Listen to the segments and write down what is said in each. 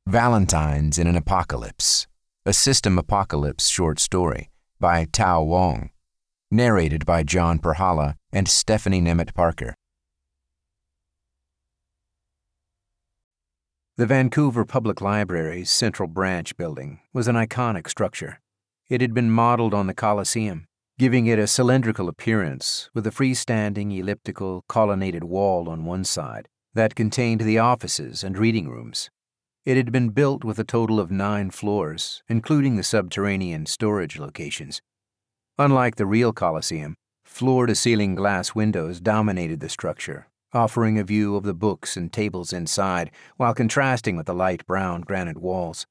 Valentines in an Apocalypse, a System Apocalypse short story by Tao Wong, narrated by John Perhala and Stephanie Nemeth Parker. The Vancouver Public Library's Central Branch building was an iconic structure. It had been modeled on the Colosseum, giving it a cylindrical appearance with a freestanding elliptical colonnaded wall on one side that contained the offices and reading rooms. It had been built with a total of 9 floors, including the subterranean storage locations. Unlike the real Colosseum, floor-to-ceiling glass windows dominated the structure, offering a view of the books and tables inside while contrasting with the light brown granite walls.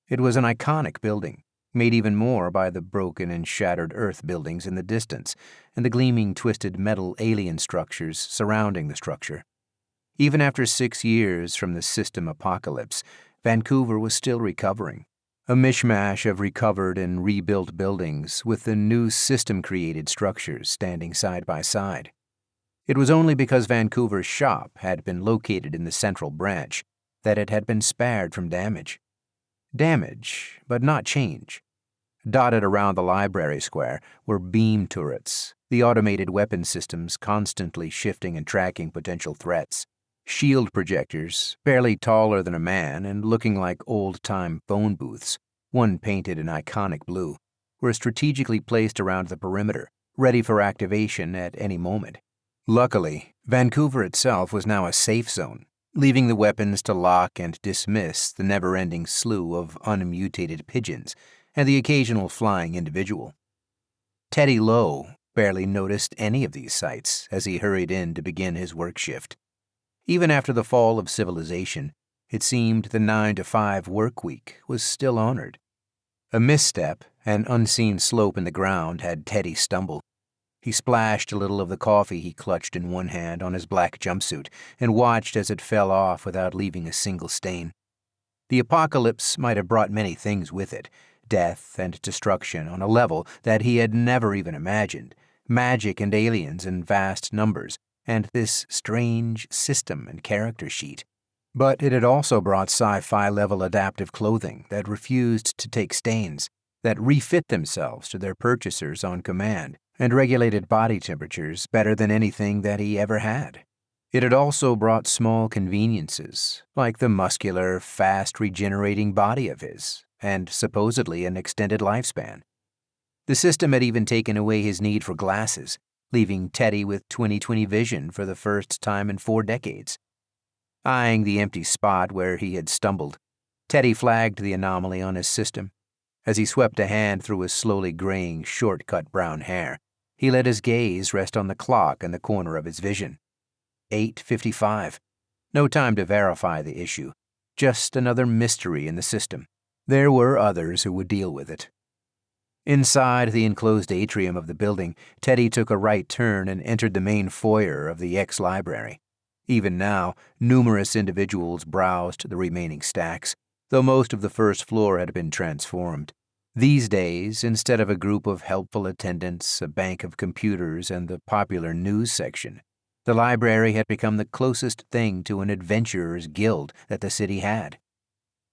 It was an iconic building, made even more by the broken and shattered earth buildings in the distance and the gleaming twisted metal alien structures surrounding the structure. Even after 6 years from the system apocalypse, Vancouver was still recovering, a mishmash of recovered and rebuilt buildings with the new system-created structures standing side by side. It was only because Vancouver's shop had been located in the Central Branch that it had been spared from damage. Damage, but not change. Dotted around the library square were beam turrets, the automated weapon systems constantly shifting and tracking potential threats. Shield projectors, barely taller than a man and looking like old-time phone booths, one painted an iconic blue, were strategically placed around the perimeter, ready for activation at any moment. Luckily, Vancouver itself was now a safe zone, leaving the weapons to lock and dismiss the never-ending slew of unmutated pigeons and the occasional flying individual. 𝗏𝗏𝗏 barely noticed any of these sights as he hurried in to begin his work shift. Even after the fall of civilization, it seemed the 9-to-5 work week was still honored. A misstep, an unseen slope in the ground, had Teddy stumble. He splashed a little of the coffee he clutched in one hand on his black jumpsuit and watched as it fell off without leaving a single stain. The apocalypse might have brought many things with it, death and destruction on a level that he had never even imagined, magic and aliens in vast numbers, and this strange system and character sheet. But it had also brought sci-fi level adaptive clothing that refused to take stains, that refit themselves to their purchasers on command, and regulated body temperatures better than anything that he ever had. It had also brought small conveniences, like the muscular, fast-regenerating body of his, and supposedly an extended lifespan. The system had even taken away his need for glasses, leaving Teddy with 20/20 vision for the first time in 4 decades. Eyeing the empty spot where he had stumbled, Teddy flagged the anomaly on his system. As he swept a hand through his slowly graying, short-cut brown hair, he let his gaze rest on the clock in the corner of his vision. 8:55. No time to verify the issue, just another mystery in the system. There were others who would deal with it. Inside the enclosed atrium of the building, Teddy took a right turn and entered the main foyer of the ex-library. Even now, numerous individuals browsed the remaining stacks, though most of the first floor had been transformed. These days, instead of a group of helpful attendants, a bank of computers, and the popular news section, the library had become the closest thing to an adventurer's guild that the city had.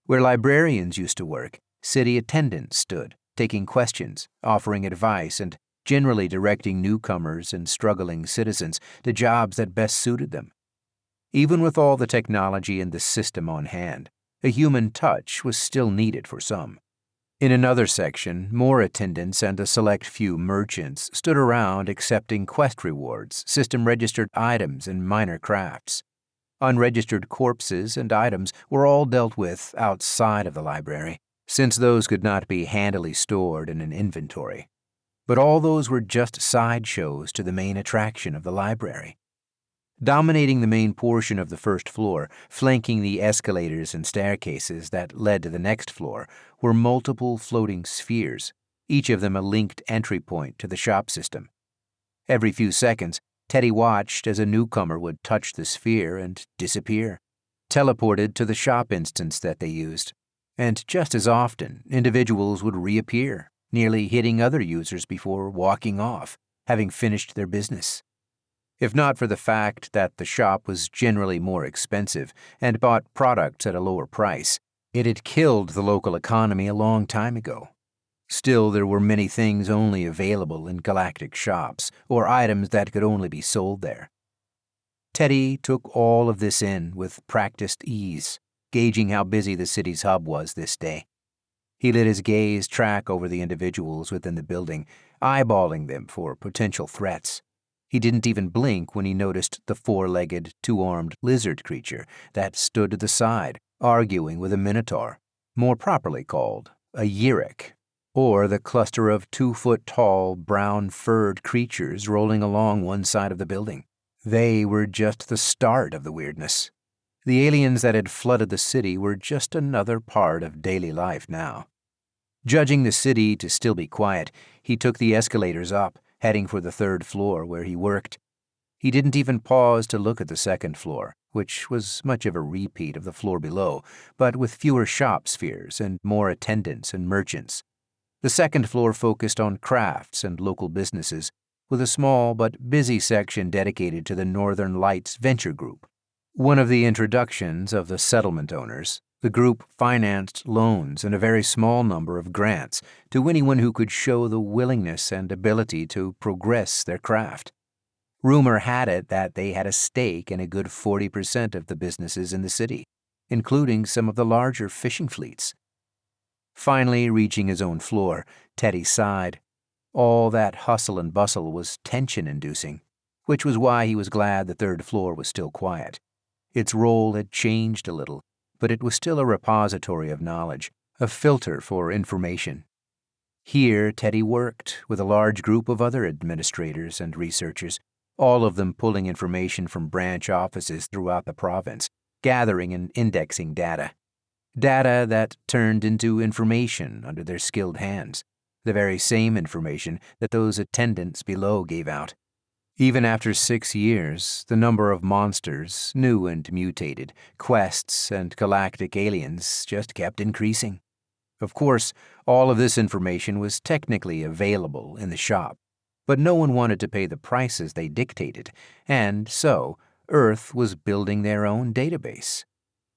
Where librarians used to work, city attendants stood, taking questions, offering advice, and generally directing newcomers and struggling citizens to jobs that best suited them. Even with all the technology and the system on hand, a human touch was still needed for some. In another section, more attendants and a select few merchants stood around accepting quest rewards, system-registered items, and minor crafts. Unregistered corpses and items were all dealt with outside of the library, since those could not be handily stored in an inventory. But all those were just sideshows to the main attraction of the library. Dominating the main portion of the first floor, flanking the escalators and staircases that led to the next floor, were multiple floating spheres, each of them a linked entry point to the shop system. Every few seconds, Teddy watched as a newcomer would touch the sphere and disappear, teleported to the shop instance that they used. And just as often, individuals would reappear, nearly hitting other users before walking off, having finished their business. If not for the fact that the shop was generally more expensive and bought products at a lower price, It had killed the local economy a long time ago. Still, there were many things only available in galactic shops, or items that could only be sold there. Teddy took all of this in with practiced ease, gauging how busy the city's hub was this day. He let his gaze track over the individuals within the building, eyeballing them for potential threats. He didn't even blink when he noticed the four-legged, two-armed lizard creature that stood to the side, arguing with a minotaur, more properly called a 𝗪𝗍, or the cluster of 2-foot-tall, brown-furred creatures rolling along one side of the building. They were just the start of the weirdness. The aliens that had flooded the city were just another part of daily life now. Judging the city to still be quiet, he took the escalators up, heading for the 3rd floor where he worked. He didn't even pause to look at the 2nd floor, which was much of a repeat of the floor below, but with fewer shop spheres and more attendants and merchants. The 2nd floor focused on crafts and local businesses, with a small but busy section dedicated to the Northern Lights Venture Group. One of the introductions of the settlement owners, the group financed loans and a very small number of grants to anyone who could show the willingness and ability to progress their craft. Rumor had it that they had a stake in a good 40% of the businesses in the city, including some of the larger fishing fleets. Finally reaching his own floor, Teddy sighed. All that hustle and bustle was tension-inducing, which was why he was glad the 3rd floor was still quiet. Its role had changed a little, but it was still a repository of knowledge, a filter for information. Here Teddy worked with a large group of other administrators and researchers, all of them pulling information from branch offices throughout the province, gathering and indexing data. Data that turned into information under their skilled hands, the very same information that those attendants below gave out. Even after 6 years, the number of monsters, new and mutated, quests, and galactic aliens just kept increasing. Of course, all of this information was technically available in the shop, but no one wanted to pay the prices they dictated, and so Earth was building their own database.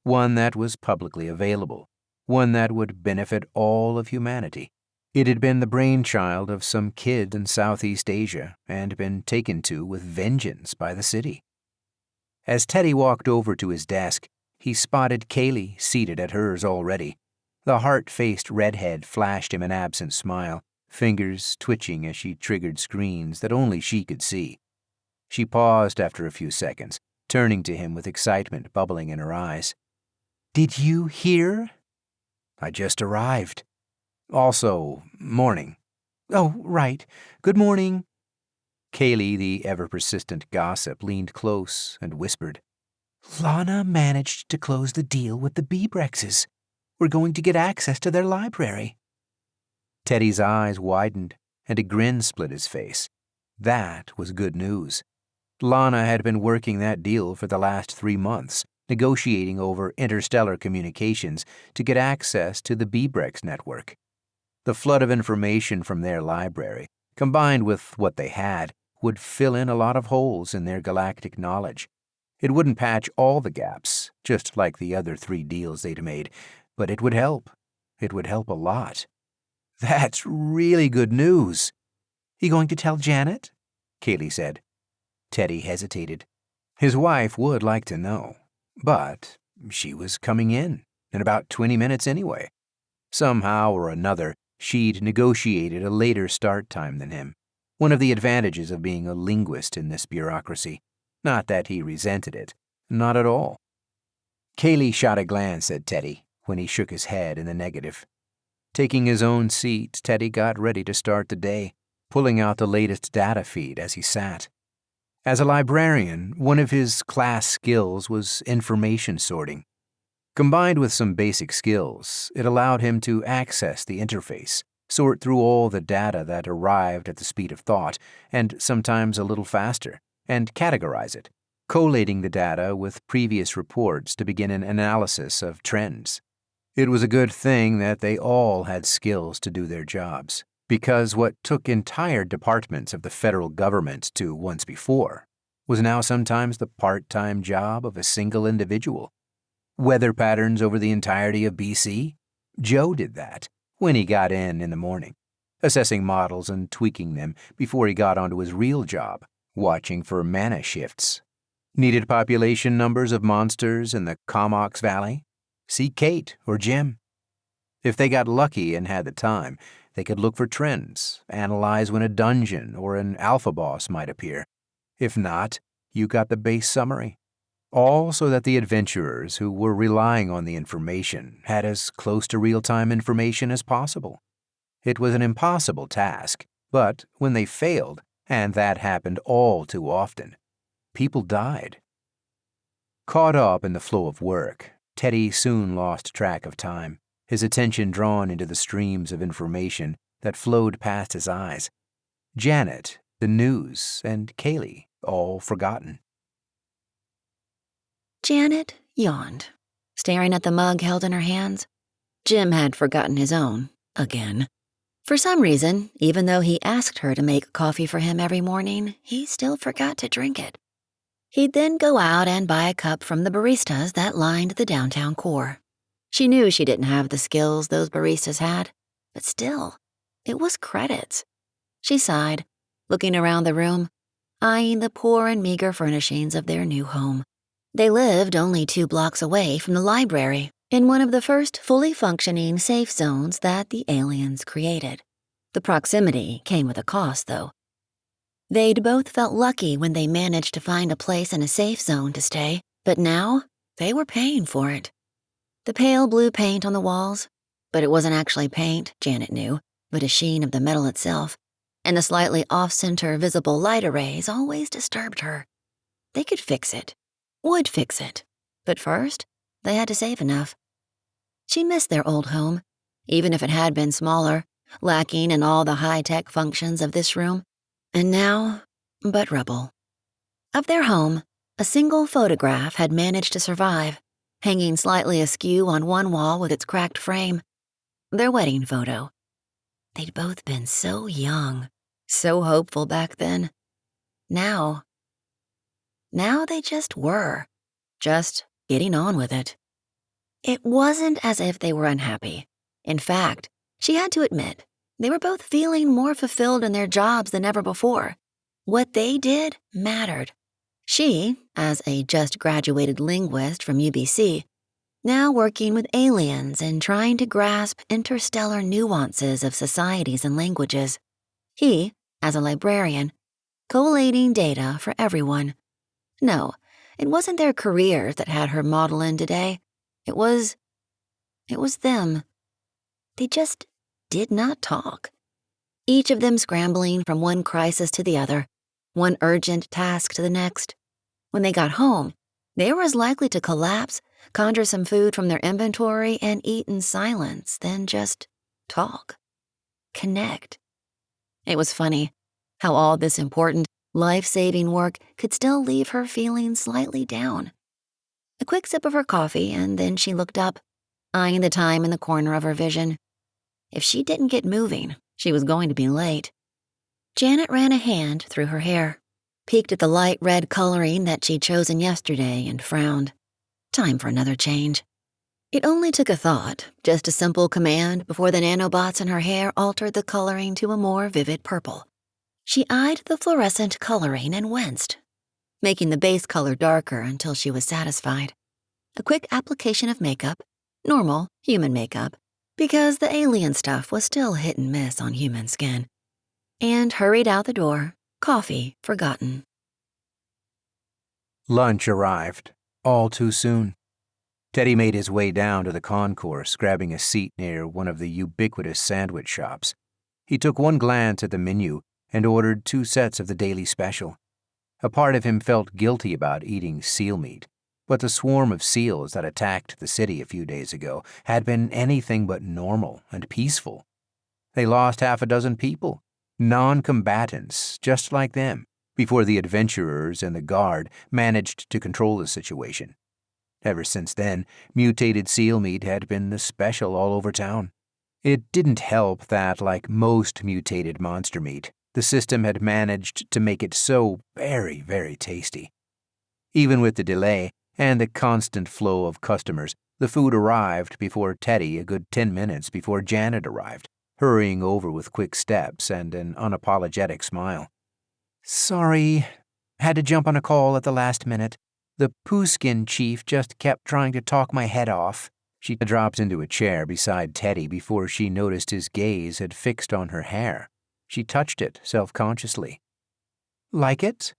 One that was publicly available, one that would benefit all of humanity. It had been the brainchild of some kid in Southeast Asia and been taken to with vengeance by the city. As Teddy walked over to his desk, he spotted Kaylee seated at hers already. The heart-faced redhead flashed him an absent smile, fingers twitching as she triggered screens that only she could see. She paused after a few seconds, turning to him with excitement bubbling in her eyes. "Did you hear?" "I just arrived. Also, morning." "Oh, right. Good morning." Kaylee, the ever-persistent gossip, leaned close and whispered, "Lana managed to close the deal with the 𝗵𝗽𝗁𝗁𝗍. We're going to get access to their library." Teddy's eyes widened, and a grin split his face. That was good news. Lana had been working that deal for the last 3 months, negotiating over interstellar communications to get access to the 𝗵𝗽𝗁𝗁𝗍 network. The flood of information from their library, combined with what they had, would fill in a lot of holes in their galactic knowledge. It wouldn't patch all the gaps, just like the other 3 deals they'd made, but it would help. It would help a lot. "That's really good news." "You going to tell Janet?" Kaylee said. Teddy hesitated. His wife would like to know, but she was coming in about 20 minutes anyway. Somehow or another, she'd negotiated a later start time than him. One of the advantages of being a linguist in this bureaucracy. Not that he resented it. Not at all. Kaylee shot a glance at Teddy when he shook his head in the negative. Taking his own seat, Teddy got ready to start the day, pulling out the latest data feed as he sat. As a librarian, one of his class skills was information sorting. Combined with some basic skills, it allowed him to access the interface, sort through all the data that arrived at the speed of thought, and sometimes a little faster, and categorize it, collating the data with previous reports to begin an analysis of trends. It was a good thing that they all had skills to do their jobs, because what took entire departments of the federal government to once before was now sometimes the part-time job of a single individual. Weather patterns over the entirety of BC? Joe did that when he got in the morning, assessing models and tweaking them before he got onto his real job, watching for mana shifts. Needed population numbers of monsters in the 𝗏𝗪𝗁 Valley? See Kate or Jim. If they got lucky and had the time, they could look for trends, analyze when a dungeon or an alpha boss might appear. If not, you got the base summary. All so that the adventurers who were relying on the information had as close to real-time information as possible. It was an impossible task, but when they failed, and that happened all too often, people died. Caught up in the flow of work, Teddy soon lost track of time, his attention drawn into the streams of information that flowed past his eyes. Janet, the news, and Kaylee, all forgotten. Janet yawned, staring at the mug held in her hands. Jim had forgotten his own, again. For some reason, even though he asked her to make coffee for him every morning, he still forgot to drink it. He'd then go out and buy a cup from the baristas that lined the downtown core. She knew she didn't have the skills those baristas had, but still, it was credits. She sighed, looking around the room, eyeing the poor and meager furnishings of their new home. They lived only 2 blocks away from the library, in one of the first fully functioning safe zones that the aliens created. The proximity came with a cost, though. They'd both felt lucky when they managed to find a place in a safe zone to stay, but now they were paying for it. The pale blue paint on the walls, but it wasn't actually paint, Janet knew, but a sheen of the metal itself, and the slightly off-center visible light arrays always disturbed her. They could fix it. Would fix it. But first, they had to save enough. She missed their old home, even if it had been smaller, lacking in all the high-tech functions of this room. And now, but rubble. Of their home, a single photograph had managed to survive, hanging slightly askew on one wall with its cracked frame. Their wedding photo. They'd both been so young, so hopeful back then. Now they just were, just getting on with it. It wasn't as if they were unhappy. In fact, she had to admit, they were both feeling more fulfilled in their jobs than ever before. What they did mattered. She, as a just-graduated linguist from UBC, now working with aliens and trying to grasp interstellar nuances of societies and languages. He, as a librarian, collating data for everyone. No, it wasn't their careers that had her modeling today. It was them. They just did not talk. Each of them scrambling from one crisis to the other, one urgent task to the next. When they got home, they were as likely to collapse, conjure some food from their inventory, and eat in silence than just talk. Connect. It was funny how all this important, life-saving work could still leave her feeling slightly down. A quick sip of her coffee, and then she looked up, eyeing the time in the corner of her vision. If she didn't get moving, she was going to be late. Janet ran a hand through her hair, peeked at the light red coloring that she'd chosen yesterday, and frowned. Time for another change. It only took a thought, just a simple command before the nanobots in her hair altered the coloring to a more vivid purple. She eyed the fluorescent coloring and winced, making the base color darker until she was satisfied. A quick application of makeup, normal, human makeup, because the alien stuff was still hit and miss on human skin, and hurried out the door, coffee forgotten. Lunch arrived, all too soon. Teddy made his way down to the concourse, grabbing a seat near one of the ubiquitous sandwich shops. He took one glance at the menu and ordered 2 sets of the daily special. A part of him felt guilty about eating seal meat, but the swarm of seals that attacked the city a few days ago had been anything but normal and peaceful. They lost 6 people, non-combatants just like them, before the adventurers and the guard managed to control the situation. Ever since then, mutated seal meat had been the special all over town. It didn't help that, like most mutated monster meat, the system had managed to make it so very, very tasty. Even with the delay, and the constant flow of customers. The food arrived before Teddy, a good 10 minutes before Janet arrived, hurrying over with quick steps and an unapologetic smile. "Sorry, had to jump on a call at the last minute. The poo-skin chief just kept trying to talk my head off." She dropped into a chair beside Teddy before she noticed his gaze had fixed on her hair. She touched it self-consciously. "Like it?"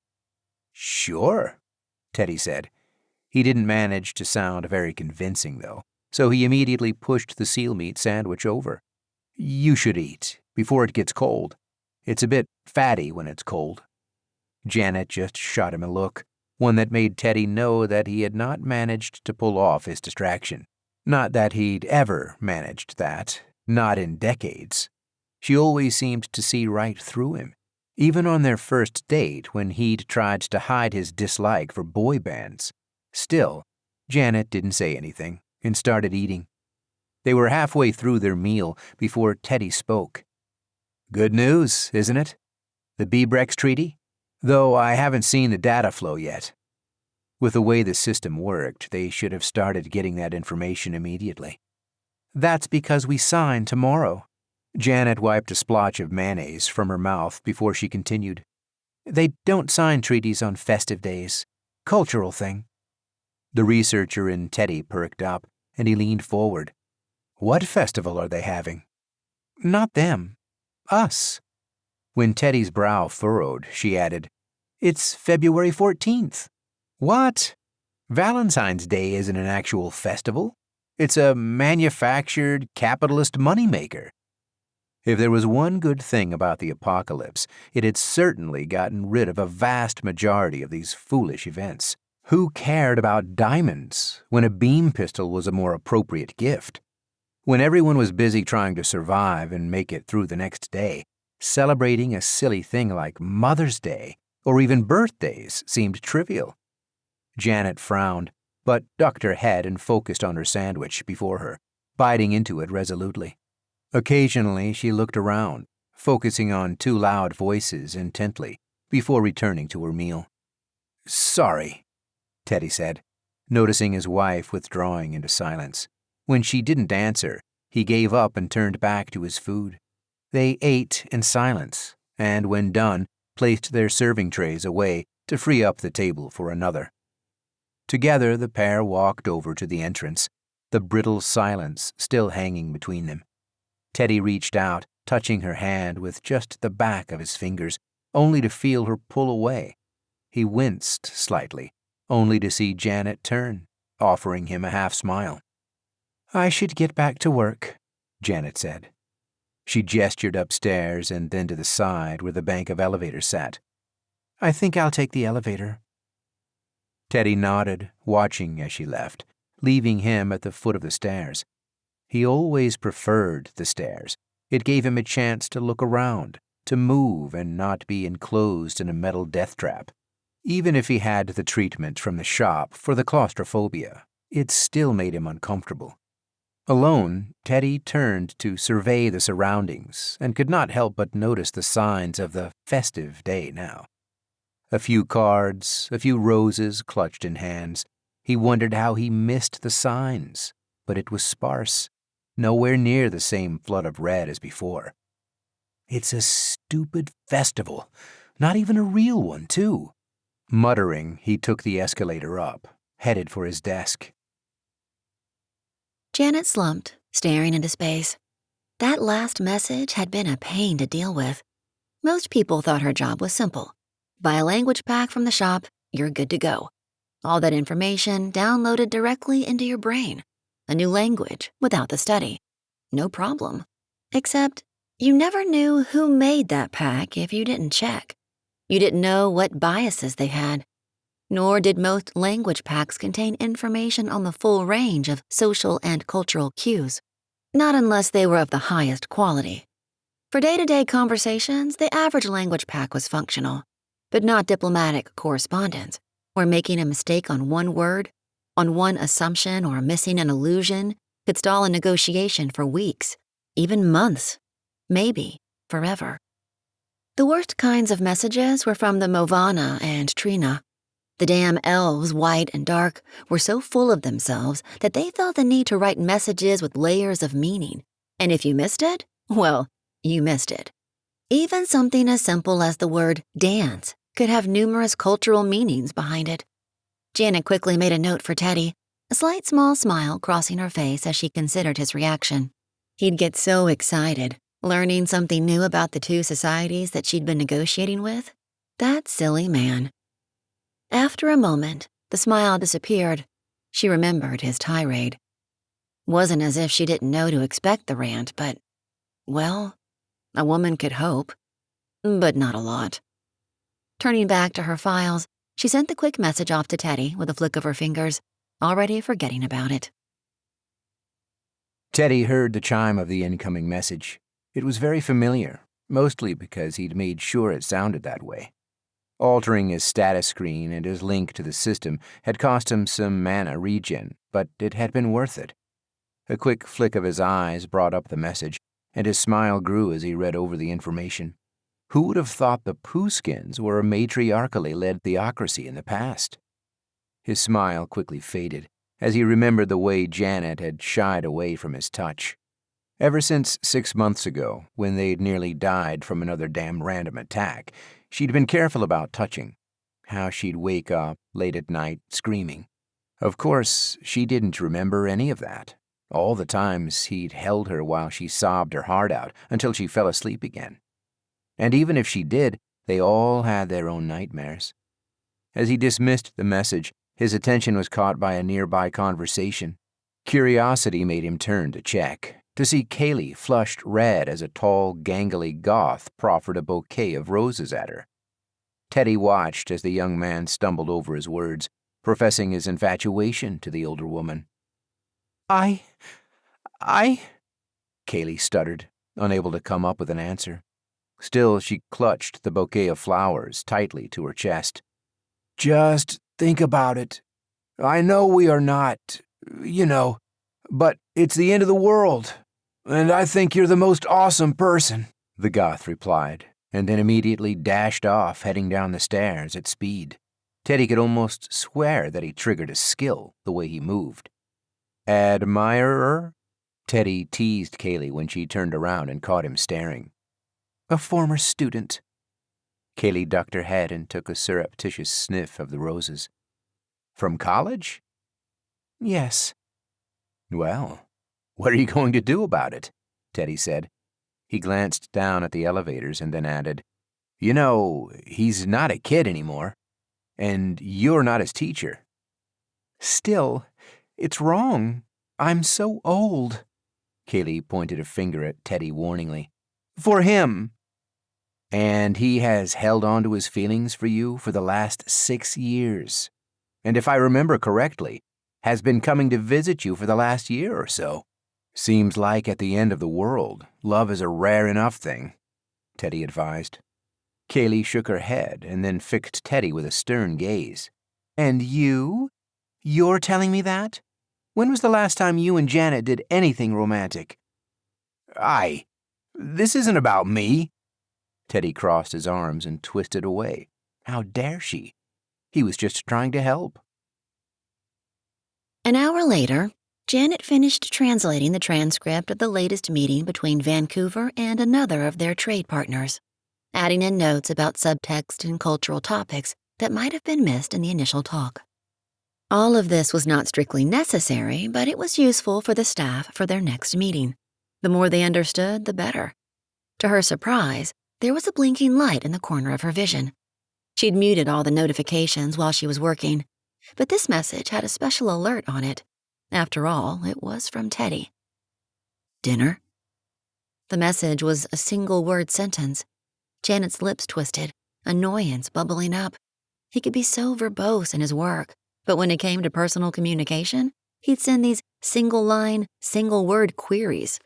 "Sure," Teddy said. He didn't manage to sound very convincing, though, so he immediately pushed the seal meat sandwich over. "You should eat, before it gets cold. It's a bit fatty when it's cold." Janet just shot him a look, one that made Teddy know that he had not managed to pull off his distraction. Not that he'd ever managed that, not in decades. She always seemed to see right through him, even on their first date when he'd tried to hide his dislike for boy bands. Still, Janet didn't say anything and started eating. They were halfway through their meal before Teddy spoke. "Good news, isn't it? The 𝗵𝗽𝗁𝗁 treaty? Though I haven't seen the data flow yet." With the way the system worked, they should have started getting that information immediately. "That's because we sign tomorrow." Janet wiped a splotch of mayonnaise from her mouth before she continued. "They don't sign treaties on festive days. Cultural thing." The researcher in Teddy perked up, and he leaned forward. "What festival are they having?" "Not them. Us." When Teddy's brow furrowed, she added, "It's February 14th. "What? Valentine's Day isn't an actual festival. It's a manufactured capitalist moneymaker." If there was one good thing about the apocalypse, it had certainly gotten rid of a vast majority of these foolish events. Who cared about diamonds when a beam pistol was a more appropriate gift? When everyone was busy trying to survive and make it through the next day, celebrating a silly thing like Mother's Day or even birthdays seemed trivial. Janet frowned, but ducked her head and focused on her sandwich before her, biting into it resolutely. Occasionally she looked around, focusing on two loud voices intently, before returning to her meal. "Sorry," Teddy said, noticing his wife withdrawing into silence. When she didn't answer, he gave up and turned back to his food. They ate in silence, and when done, placed their serving trays away to free up the table for another. Together the pair walked over to the entrance, the brittle silence still hanging between them. Teddy reached out, touching her hand with just the back of his fingers, only to feel her pull away. He winced slightly, only to see Janet turn, offering him a half-smile. "I should get back to work," Janet said. She gestured upstairs and then to the side where the bank of elevators sat. "I think I'll take the elevator." Teddy nodded, watching as she left, leaving him at the foot of the stairs. He always preferred the stairs. It gave him a chance to look around, to move and not be enclosed in a metal death trap. Even if he had the treatment from the shop for the claustrophobia, it still made him uncomfortable. Alone, Teddy turned to survey the surroundings and could not help but notice the signs of the festive day now. A few cards, a few roses clutched in hands. He wondered how he missed the signs, but it was sparse, nowhere near the same flood of red as before. "It's a stupid festival, not even a real one, too." Muttering, he took the escalator up, headed for his desk. Janet slumped, staring into space. That last message had been a pain to deal with. Most people thought her job was simple. Buy a language pack from the shop, you're good to go. All that information downloaded directly into your brain. A new language without the study. No problem. Except you never knew who made that pack if you didn't check. You didn't know what biases they had. Nor did most language packs contain information on the full range of social and cultural cues. Not unless they were of the highest quality. For day-to-day conversations, the average language pack was functional, but not diplomatic correspondence, where making a mistake on one word, on one assumption or missing an allusion could stall a negotiation for weeks, even months, maybe forever. The worst kinds of messages were from the 𝗪𝗏𝗁 and 𝗏𝗏. The damn elves, white and dark, were so full of themselves that they felt the need to write messages with layers of meaning. And if you missed it, well, you missed it. Even something as simple as the word dance could have numerous cultural meanings behind it. Janet quickly made a note for Teddy, a slight small smile crossing her face as she considered his reaction. He'd get so excited, learning something new about the two societies that she'd been negotiating with. That silly man. After a moment, the smile disappeared. She remembered his tirade. Wasn't as if she didn't know to expect the rant, but, well, a woman could hope, but not a lot. Turning back to her files, she sent the quick message off to Teddy with a flick of her fingers, already forgetting about it. Teddy heard the chime of the incoming message. It was very familiar, mostly because he'd made sure it sounded that way. Altering his status screen and his link to the system had cost him some mana regen, but it had been worth it. A quick flick of his eyes brought up the message, and his smile grew as he read over the information. Who would have thought the Poohskins were a matriarchally led theocracy in the past? His smile quickly faded as he remembered the way Janet had shied away from his touch. Ever since 6 months ago, when they'd nearly died from another damn random attack, she'd been careful about touching. How she'd wake up late at night screaming. Of course, she didn't remember any of that. All the times he'd held her while she sobbed her heart out until she fell asleep again. And even if she did, they all had their own nightmares. As he dismissed the message, his attention was caught by a nearby conversation. Curiosity made him turn to check, to see Kaylee flushed red as a tall, gangly goth proffered a bouquet of roses at her. Teddy watched as the young man stumbled over his words, professing his infatuation to the older woman. I... Kaylee stuttered, unable to come up with an answer. Still, she clutched the bouquet of flowers tightly to her chest. Just think about it. I know we are not, but it's the end of the world, and I think you're the most awesome person, the goth replied, and then immediately dashed off, heading down the stairs at speed. Teddy could almost swear that he triggered a skill the way he moved. Admirer? Teddy teased Kaylee when she turned around and caught him staring. A former student. Kaylee ducked her head and took a surreptitious sniff of the roses. From college? Yes. Well, what are you going to do about it? Teddy said. He glanced down at the elevators and then added, he's not a kid anymore, and you're not his teacher. Still, it's wrong. I'm so old. Kaylee pointed a finger at Teddy warningly. For him. And he has held on to his feelings for you for the last 6 years. And if I remember correctly, has been coming to visit you for the last year or so. Seems like at the end of the world, love is a rare enough thing, Teddy advised. Kaylee shook her head and then fixed Teddy with a stern gaze. And you? You're telling me that? When was the last time you and Janet did anything romantic? This isn't about me. Teddy crossed his arms and twisted away. How dare she? He was just trying to help. An hour later, Janet finished translating the transcript of the latest meeting between Vancouver and another of their trade partners, adding in notes about subtext and cultural topics that might have been missed in the initial talk. All of this was not strictly necessary, but it was useful for the staff for their next meeting. The more they understood, the better. To her surprise, there was a blinking light in the corner of her vision. She'd muted all the notifications while she was working, but this message had a special alert on it. After all, it was from Teddy. Dinner? The message was a single-word sentence. Janet's lips twisted, annoyance bubbling up. He could be so verbose in his work, but when it came to personal communication, he'd send these single-line, single-word queries.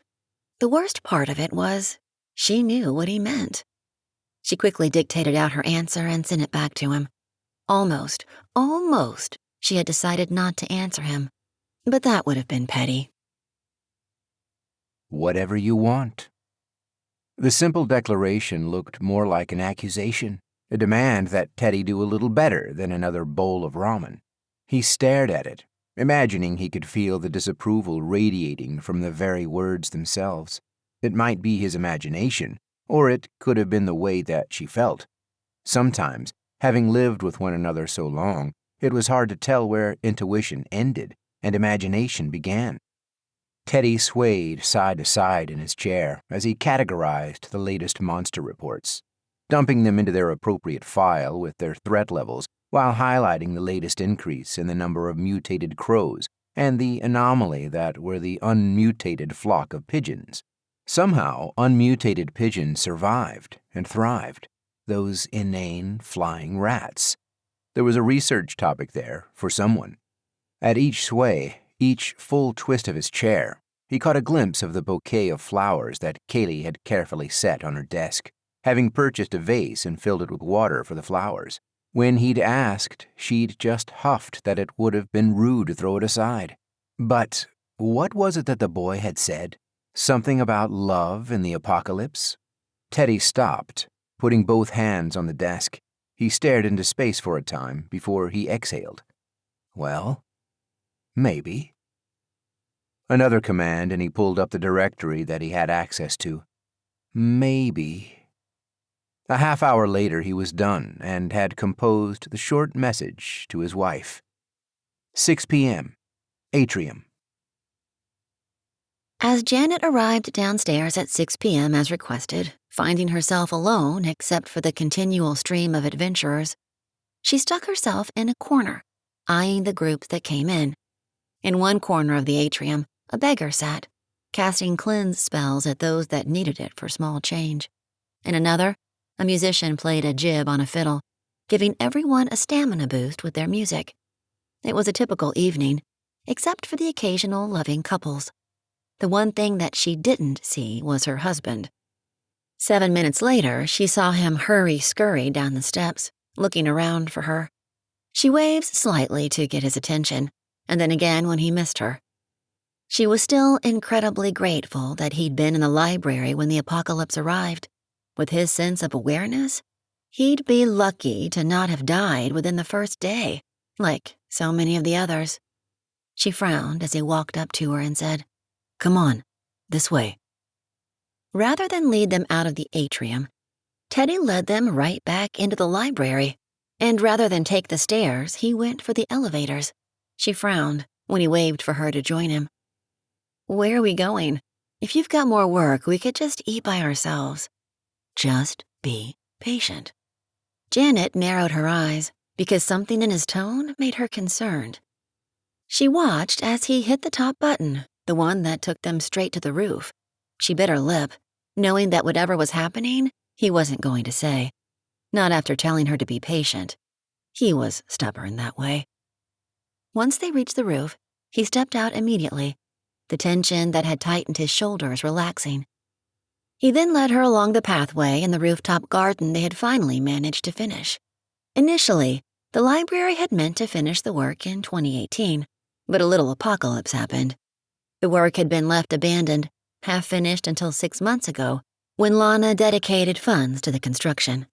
The worst part of it was, she knew what he meant. She quickly dictated out her answer and sent it back to him. Almost, she had decided not to answer him. But that would have been petty. Whatever you want. The simple declaration looked more like an accusation, a demand that Teddy do a little better than another bowl of ramen. He stared at it, imagining he could feel the disapproval radiating from the very words themselves. It might be his imagination, or it could have been the way that she felt. Sometimes, having lived with one another so long, it was hard to tell where intuition ended and imagination began. Teddy swayed side to side in his chair as he categorized the latest monster reports, dumping them into their appropriate file with their threat levels while highlighting the latest increase in the number of mutated crows and the anomaly that were the unmutated flock of pigeons. Somehow, unmutated pigeons survived and thrived, those inane flying rats. There was a research topic there for someone. At each sway, each full twist of his chair, he caught a glimpse of the bouquet of flowers that Kaylee had carefully set on her desk, having purchased a vase and filled it with water for the flowers. When he'd asked, she'd just huffed that it would have been rude to throw it aside. But what was it that the boy had said? Something about love in the apocalypse? Teddy stopped, putting both hands on the desk. He stared into space for a time before he exhaled. Well, maybe. Another command, and he pulled up the directory that he had access to. Maybe. A half hour later, he was done and had composed the short message to his wife. 6 p.m. Atrium. As Janet arrived downstairs at 6 p.m. as requested, finding herself alone except for the continual stream of adventurers, she stuck herself in a corner, eyeing the groups that came in. In one corner of the atrium, a beggar sat, casting cleanse spells at those that needed it for small change. In another, a musician played a jib on a fiddle, giving everyone a stamina boost with their music. It was a typical evening, except for the occasional loving couples. The one thing that she didn't see was her husband. 7 minutes later, she saw him scurry down the steps, looking around for her. She waved slightly to get his attention, and then again when he missed her. She was still incredibly grateful that he'd been in the library when the apocalypse arrived. With his sense of awareness, he'd be lucky to not have died within the first day, like so many of the others. She frowned as he walked up to her and said, "Come on, this way." Rather than lead them out of the atrium, Teddy led them right back into the library, and rather than take the stairs, he went for the elevators. She frowned when he waved for her to join him. "Where are we going? If you've got more work, we could just eat by ourselves." "Just be patient." Janet narrowed her eyes because something in his tone made her concerned. She watched as he hit the top button, the one that took them straight to the roof. She bit her lip, knowing that whatever was happening, he wasn't going to say. Not after telling her to be patient. He was stubborn that way. Once they reached the roof, he stepped out immediately, the tension that had tightened his shoulders relaxing. He then led her along the pathway in the rooftop garden they had finally managed to finish. Initially, the library had meant to finish the work in 2018, but a little apocalypse happened. The work had been left abandoned, half-finished until 6 months ago, when Lana dedicated funds to the construction.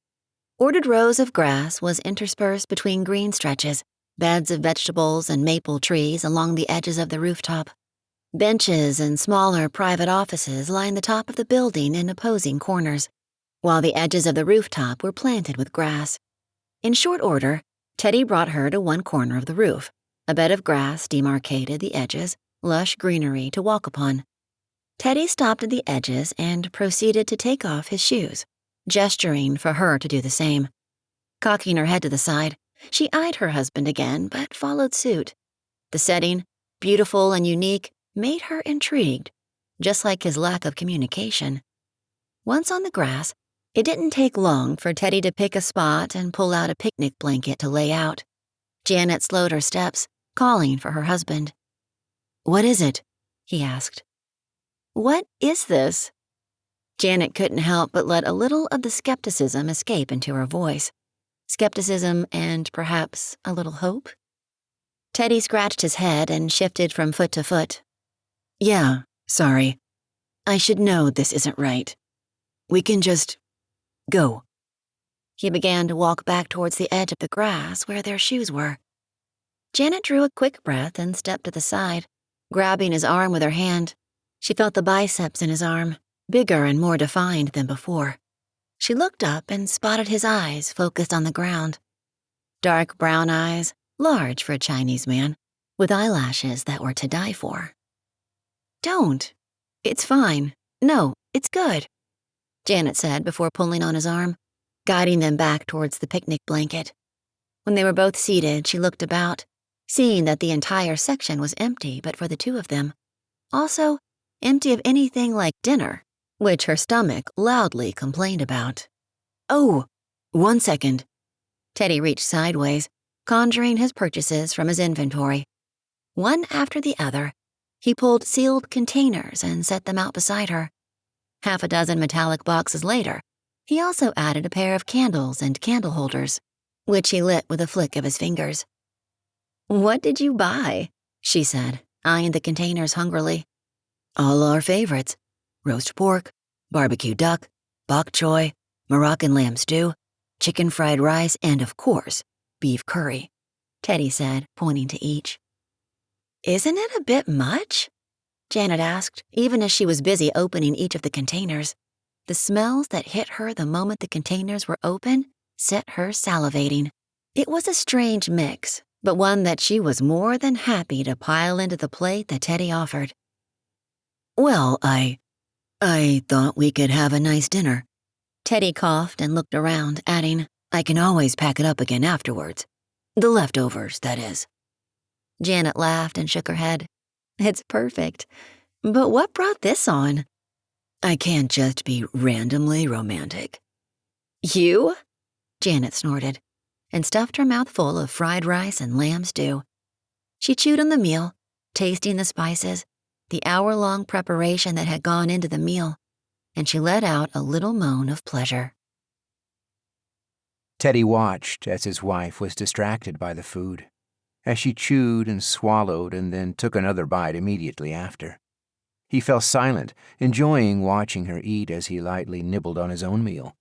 Ordered rows of grass was interspersed between green stretches, beds of vegetables and maple trees along the edges of the rooftop. Benches and smaller private offices lined the top of the building in opposing corners, while the edges of the rooftop were planted with grass. In short order, Teddy brought her to one corner of the roof. A bed of grass demarcated the edges, lush greenery to walk upon. Teddy stopped at the edges and proceeded to take off his shoes, gesturing for her to do the same. Cocking her head to the side, she eyed her husband again, but followed suit. The setting, beautiful and unique, made her intrigued, just like his lack of communication. Once on the grass, it didn't take long for Teddy to pick a spot and pull out a picnic blanket to lay out. Janet slowed her steps, calling for her husband. "What is it?" he asked. "What is this?" Janet couldn't help but let a little of the skepticism escape into her voice. Skepticism and perhaps a little hope. Teddy scratched his head and shifted from foot to foot. "Yeah, sorry. I should know this isn't right. We can just go." He began to walk back towards the edge of the grass where their shoes were. Janet drew a quick breath and stepped to the side, grabbing his arm with her hand. She felt the biceps in his arm, bigger and more defined than before. She looked up and spotted his eyes focused on the ground. Dark brown eyes, large for a Chinese man, with eyelashes that were to die for. "Don't. It's fine. No, it's good," Janet said before pulling on his arm, guiding them back towards the picnic blanket. When they were both seated, she looked about, seeing that the entire section was empty but for the two of them. Also, empty of anything like dinner, which her stomach loudly complained about. "Oh, 1 second. Teddy reached sideways, conjuring his purchases from his inventory. One after the other, he pulled sealed containers and set them out beside her. Half a dozen metallic boxes later, he also added a pair of candles and candle holders, which he lit with a flick of his fingers. "What did you buy?" she said, eyeing the containers hungrily. "All our favorites. Roast pork, barbecue duck, bok choy, Moroccan lamb stew, chicken fried rice, and of course, beef curry," Teddy said, pointing to each. "Isn't it a bit much?" Janet asked, even as she was busy opening each of the containers. The smells that hit her the moment the containers were open set her salivating. It was a strange mix, but one that she was more than happy to pile into the plate that Teddy offered. "Well, I thought we could have a nice dinner." Teddy coughed and looked around, adding, "I can always pack it up again afterwards. The leftovers, that is." Janet laughed and shook her head. "It's perfect. But what brought this on?" "I can't just be randomly romantic." "You?" Janet snorted, and stuffed her mouth full of fried rice and lamb stew. She chewed on the meal, tasting the spices, the hour-long preparation that had gone into the meal, and she let out a little moan of pleasure. Teddy watched as his wife was distracted by the food, as she chewed and swallowed and then took another bite immediately after. He fell silent, enjoying watching her eat as he lightly nibbled on his own meal.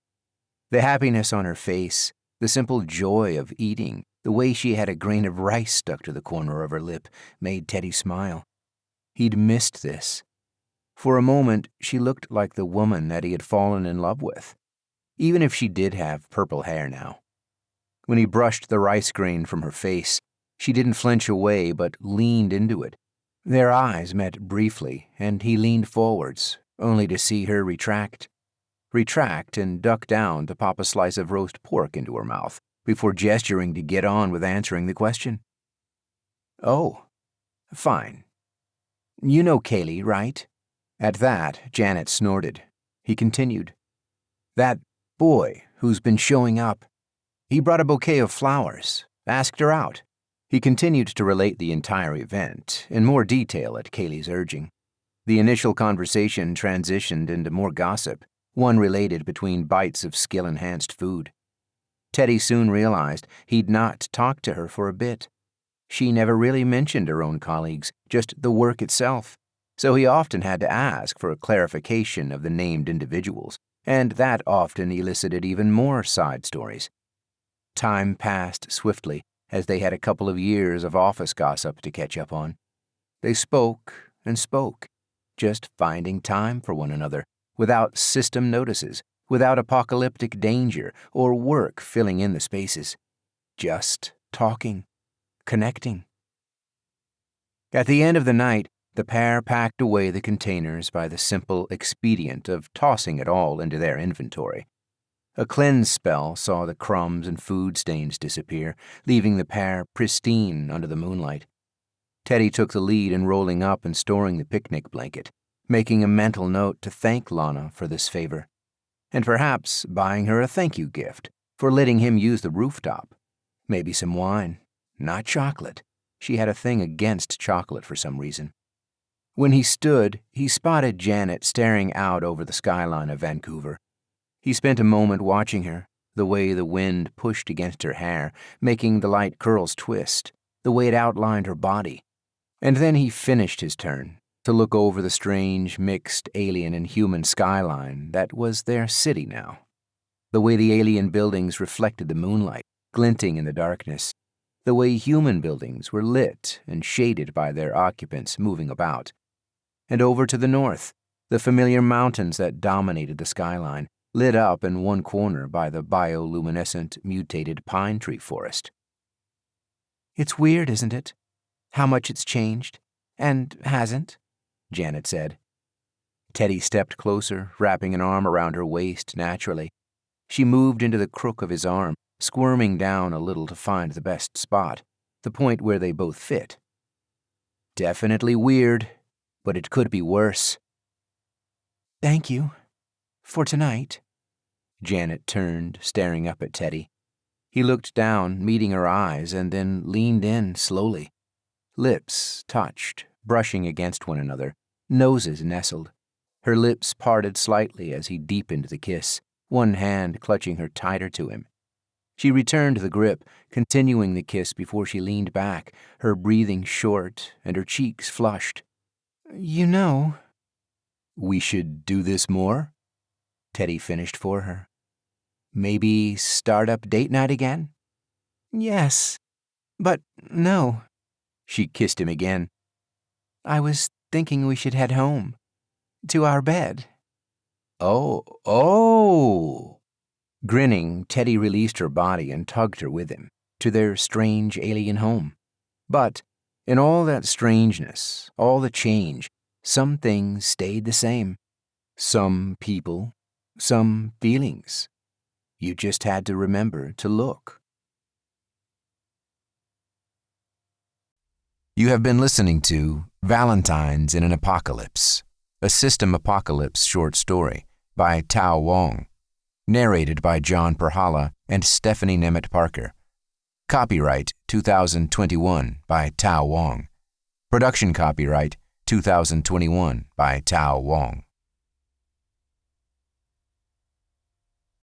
The happiness on her face, the simple joy of eating, the way she had a grain of rice stuck to the corner of her lip, made Teddy smile. He'd missed this. For a moment, she looked like the woman that he had fallen in love with, even if she did have purple hair now. When he brushed the rice grain from her face, she didn't flinch away but leaned into it. Their eyes met briefly, and he leaned forwards, only to see her retract and duck down to pop a slice of roast pork into her mouth before gesturing to get on with answering the question. "Oh, fine. You know 𝗪𝗲, right?" At that, Janet snorted. He continued, "That boy who's been showing up. He brought a bouquet of flowers, asked her out." He continued to relate the entire event, in more detail at 𝗪𝗲's urging. The initial conversation transitioned into more gossip, one related between bites of skill-enhanced food. Teddy soon realized he'd not talked to her for a bit. She never really mentioned her own colleagues, just the work itself, so he often had to ask for a clarification of the named individuals, and that often elicited even more side stories. Time passed swiftly, as they had a couple of years of office gossip to catch up on. They spoke and spoke, just finding time for one another, without system notices, without apocalyptic danger or work filling in the spaces. Just talking, connecting. At the end of the night, the pair packed away the containers by the simple expedient of tossing it all into their inventory. A cleanse spell saw the crumbs and food stains disappear, leaving the pair pristine under the moonlight. Teddy took the lead in rolling up and storing the picnic blanket, making a mental note to thank Lana for this favor, and perhaps buying her a thank you gift for letting him use the rooftop. Maybe some wine, not chocolate. She had a thing against chocolate for some reason. When he stood, he spotted Janet staring out over the skyline of Vancouver. He spent a moment watching her, the way the wind pushed against her hair, making the light curls twist, the way it outlined her body. And then he finished his turn to look over the strange, mixed alien and human skyline that was their city now. the way the alien buildings reflected the moonlight, glinting in the darkness, the way human buildings were lit and shaded by their occupants moving about. And over to the north, the familiar mountains that dominated the skyline, lit up in one corner by the bioluminescent, mutated pine tree forest. "It's weird, isn't it? How much it's changed, and hasn't," Janet said. Teddy stepped closer, wrapping an arm around her waist naturally. She moved into the crook of his arm, squirming down a little to find the best spot, the point where they both fit. "Definitely weird, but it could be worse." "Thank you. For tonight." Janet turned, staring up at Teddy. He looked down, meeting her eyes, and then leaned in slowly. Lips touched, brushing against one another, noses nestled. Her lips parted slightly as he deepened the kiss, one hand clutching her tighter to him. She returned the grip, continuing the kiss before she leaned back, her breathing short and her cheeks flushed. "You know—" "We should do this more?" Teddy finished for her. "Maybe start up date night again?" "Yes. But no." She kissed him again. "I was thinking we should head home. To our bed." Oh. Grinning, Teddy released her body and tugged her with him, to their strange alien home. But in all that strangeness, all the change, some things stayed the same. Some people, some feelings. You just had to remember to look. You have been listening to Valentines in an Apocalypse, a System Apocalypse short story by Tao Wong, narrated by John Perhala and Stephanie Nemeth Parker. Copyright 2021 by Tao Wong. Production copyright 2021 by Tao Wong.